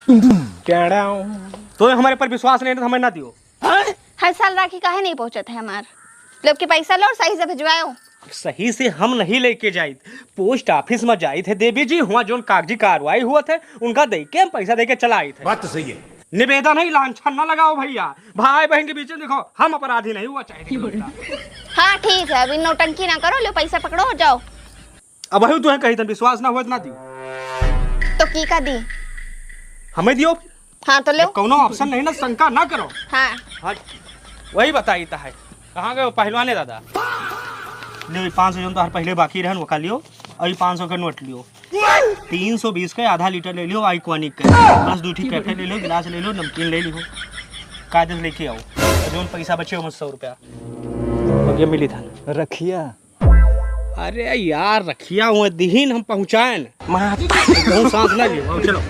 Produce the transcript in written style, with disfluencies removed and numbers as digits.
तो हमारे पर विश्वास नहीं है तो हमें ना दियो। हर साल राखी काहे नहीं पहुंचत है हमार लोग के पैसा लो और सही से भिजवाओ। सही से हम नहीं लेके जाए, पोस्ट ऑफिस में जाए थे देवी जी, हुआ जो कागजी कार्रवाई हुआ थे उनका दे के हम पैसा दे के चला आए थे। बात तो सही है। निवेदन है, लांछन ना लगाओ भैया, भाई बहन के बीच में देखो हम अपराधी नहीं हुआ चाहे। हाँ ठीक है, अभी नौटंकी ना करो, लो पैसा पकड़ो और जाओ। अब वही तुम्हें कही था विश्वास ना हुआ तो ना दियो। तो की का दी? हमें दियो। हाँ तो लो। कोनो ऑप्शन नहीं ना, शंका ना करो। हाँ वही बताई था है। कहाँ गए पहलवाने दादा? ले 500 जो तो हर पहले बाकी रहन वो का लियो, अभी 500 का नोट लियो, 320 का आधा लीटर ले लियो आइकॉनिक का, बस दूठी कैफे ले लो, गिलास ले लो, नमकीन ले लियो, कागज लेके आओ, जो पैसा बचे हो 100 रुपया ये मिली था। रखिया अरे यार रखिया हुए दीन हम पहुँचाए न, सांस ना लियो, चलो।